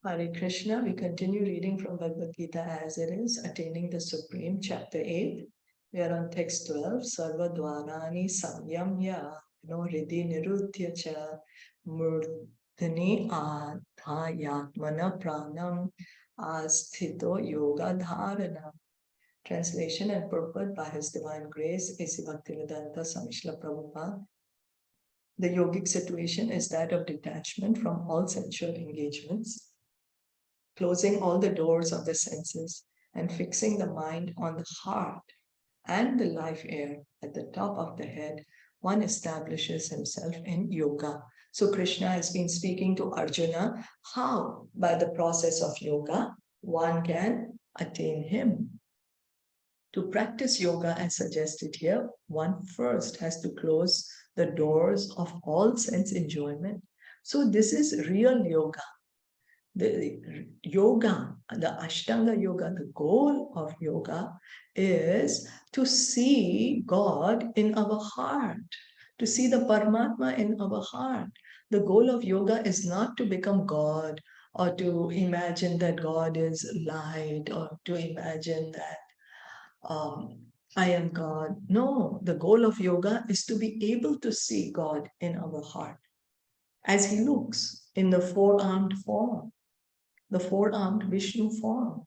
Hare Krishna, we continue reading from Bhagavad Gita as it is, Attaining the Supreme, chapter 8. We are on text 12, Sarva Dvarani Samyamya, Hridi Nirudhya cha, Murdhani Adhayatmana Pranam, Asthito Yoga Dharana. Translation and purport by His Divine Grace, A.C. Bhaktivedanta Swami Srila Prabhupada. The yogic situation is that of detachment from all sensual engagements, closing all the doors of the senses and fixing the mind on the heart and the life air at the top of the head, one establishes himself in yoga. So Krishna has been speaking to Arjuna how, by the process of yoga, one can attain him. To practice yoga as suggested here, one first has to close the doors of all sense enjoyment. So this is real yoga. The yoga, the Ashtanga yoga, the goal of yoga is to see God in our heart, to see the Paramatma in our heart. The goal of yoga is not to become God or to imagine that God is light or to imagine that I am God. No, the goal of yoga is to be able to see God in our heart as he looks in the four-armed form. The four-armed Vishnu form.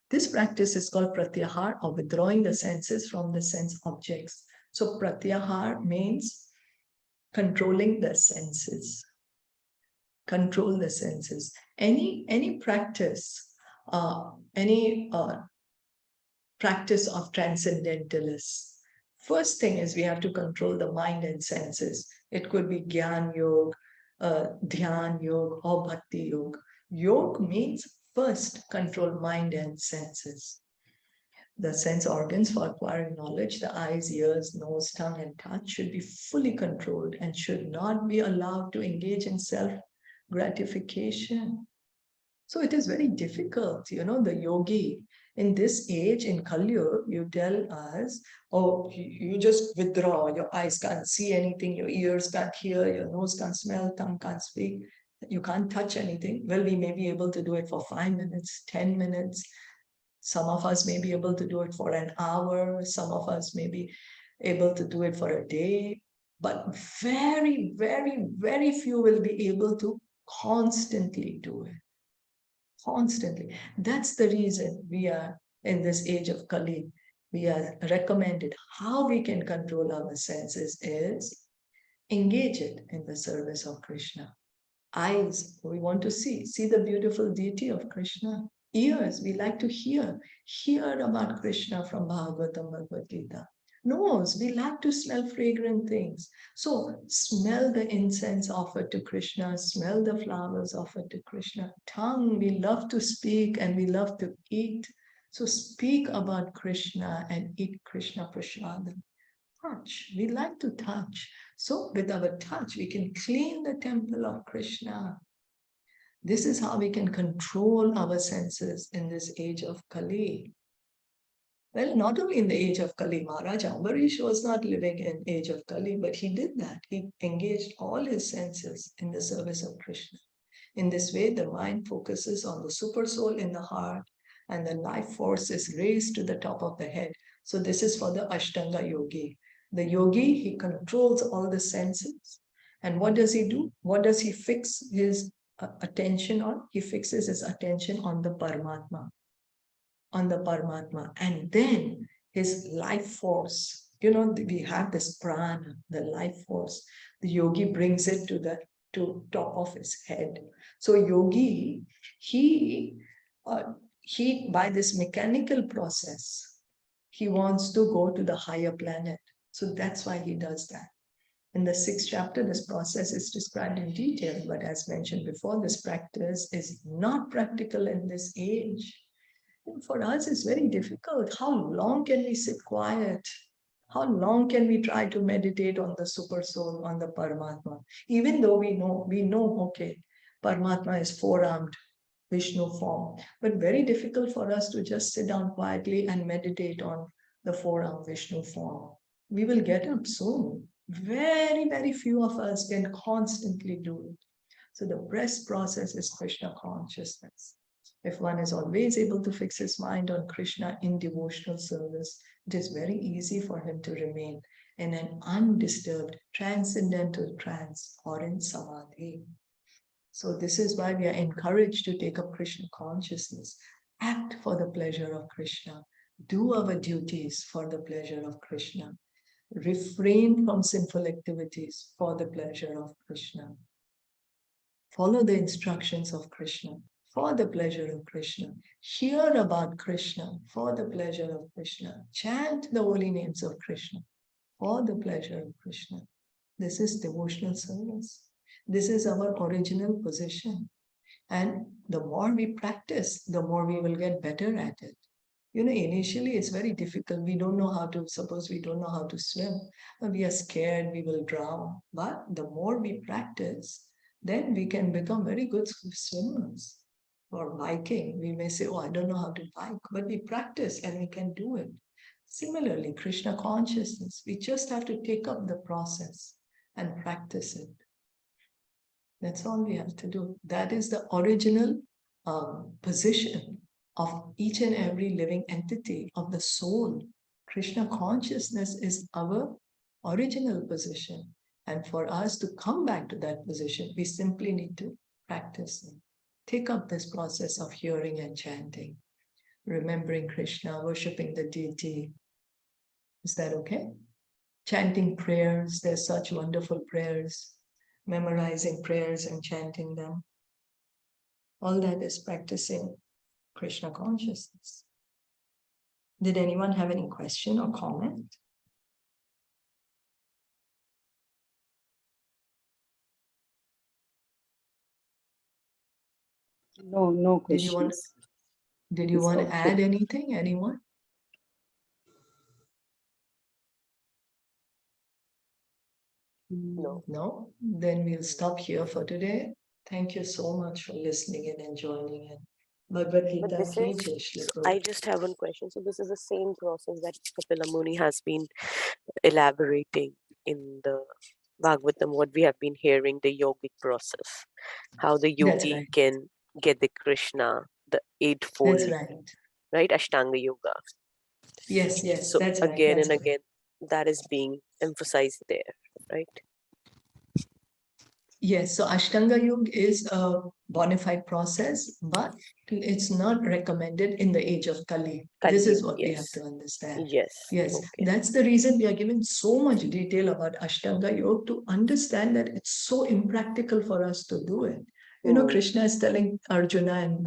This practice is called pratyahar, or withdrawing the senses from the sense objects. So pratyahar means controlling the senses. Control the senses. Any practice, practice of transcendentalists, first thing is we have to control the mind and senses. It could be Gyan Yoga, Dhyan Yoga, or Bhakti Yoga. Yoga means first control mind and senses. The sense organs for acquiring knowledge, the eyes, ears, nose, tongue, and touch should be fully controlled and should not be allowed to engage in self-gratification. So it is very difficult, the yogi in this age, in Kali Yuga, you tell us, oh, you just withdraw, your eyes can't see anything, your ears can't hear, your nose can't smell, tongue can't speak. You can't touch anything. Well, we may be able to do it for 5 minutes, 10 minutes. Some of us may be able to do it for an hour. Some of us may be able to do it for a day. But very, very, very few will be able to constantly do it. Constantly. That's the reason we are in this age of Kali. We are recommended how we can control our senses is engage it in the service of Krishna. Eyes, we want to see the beautiful deity of Krishna. Ears, we like to hear about Krishna from Bhagavatam, Bhagavad Gita. Nose, we like to smell fragrant things. So smell the incense offered to Krishna, smell the flowers offered to Krishna. Tongue, we love to speak and we love to eat. So speak about Krishna and eat Krishna prasadam. Touch, we like to touch. So with our touch, we can clean the temple of Krishna. This is how we can control our senses in this age of Kali. Well, not only in the age of Kali, Maharaj Ambarish was not living in age of Kali, but he did that. He engaged all his senses in the service of Krishna. In this way, the mind focuses on the super soul in the heart and the life force is raised to the top of the head. So this is for the Ashtanga yogi. The yogi, he controls all the senses. And what does he do? What does he fix his attention on? He fixes his attention on the Paramatma. On the Paramatma. And then his life force, we have this prana, the life force. The yogi brings it to the top of his head. So yogi, he by this mechanical process, he wants to go to the higher planet. So that's why he does that. In the 6th chapter, this process is described in detail, but as mentioned before, this practice is not practical in this age. And for us, it's very difficult. How long can we sit quiet? How long can we try to meditate on the super soul, on the Paramatma? Even though we know, okay, Paramatma is four-armed Vishnu form, but very difficult for us to just sit down quietly and meditate on the four-armed Vishnu form. We will get up soon. Very, very few of us can constantly do it. So the best process is Krishna consciousness. If one is always able to fix his mind on Krishna in devotional service, it is very easy for him to remain in an undisturbed transcendental trance or in samadhi. So this is why we are encouraged to take up Krishna consciousness, act for the pleasure of Krishna, do our duties for the pleasure of Krishna, refrain from sinful activities for the pleasure of Krishna, follow the instructions of Krishna for the pleasure of Krishna, hear about Krishna for the pleasure of Krishna, chant the holy names of Krishna for the pleasure of Krishna. This is devotional service. This is our original position. And the more we practice, the more we will get better at it. Initially it's very difficult. We don't know how to, suppose we don't know how to swim, we are scared we will drown. But the more we practice, then we can become very good swimmers. Or biking, we may say, oh, I don't know how to bike, but we practice and we can do it. Similarly, Krishna consciousness, we just have to take up the process and practice it. That's all we have to do. That is the original position of each and every living entity of the soul. Krishna consciousness is our original position. And for us to come back to that position, we simply need to practice it. Take up this process of hearing and chanting, remembering Krishna, worshipping the deity. Is that okay? Chanting prayers, there's such wonderful prayers, memorizing prayers and chanting them. All that is practicing Krishna consciousness. Did anyone have any question or comment? No questions. Did you want to add anything, anyone? No? Then we'll stop here for today. Thank you so much for listening in and joining in. Bhagavad Gita ki jai, Shri Prabhupada. I just have one question. So this is the same process that Kapila Muni has been elaborating in the Bhagavatam, what we have been hearing, the yogic process, how the yogi right. can get the Krishna, the eightfold, That's right. right? Ashtanga yoga. Yes, So that's right. again That's and right. again, that is being emphasized there, right? Yes, so Ashtanga Yoga is a bona fide process, but it's not recommended in the age of Kali. This is what we have to understand. Yes. Yes, Okay. that's the reason we are given so much detail about Ashtanga Yoga, to understand that it's so impractical for us to do it. Krishna is telling Arjuna in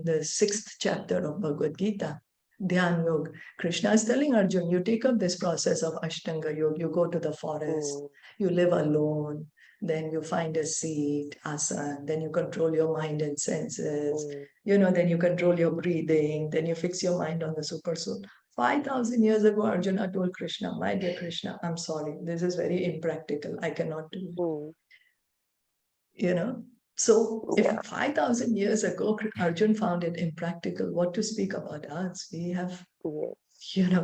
the 6th chapter of Bhagavad Gita, Dhyan Yoga. Krishna is telling Arjuna, you take up this process of Ashtanga Yoga, you go to the forest, you live alone, then you find a seat, asana, then you control your mind and senses, then you control your breathing, then you fix your mind on the super soul. 5,000 years ago, Arjuna told Krishna, my dear Krishna, I'm sorry, this is very impractical. I cannot do it. So if 5,000 years ago, Arjun found it impractical, what to speak about us? We have,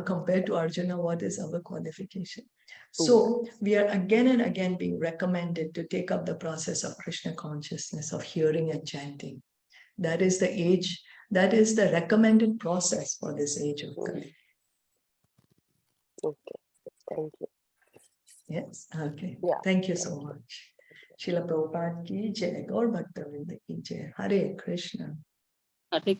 compared to Arjuna, what is our qualification? So we are again and again being recommended to take up the process of Krishna consciousness, of hearing and chanting. That is the age, that is the recommended process for this age of Kali. Okay, thank you. Yes, okay. Yeah. Thank you so much. Srila Prabhupada ki jai, Gaur Bhakta Vrinda ki jai. Hare Krishna. Hare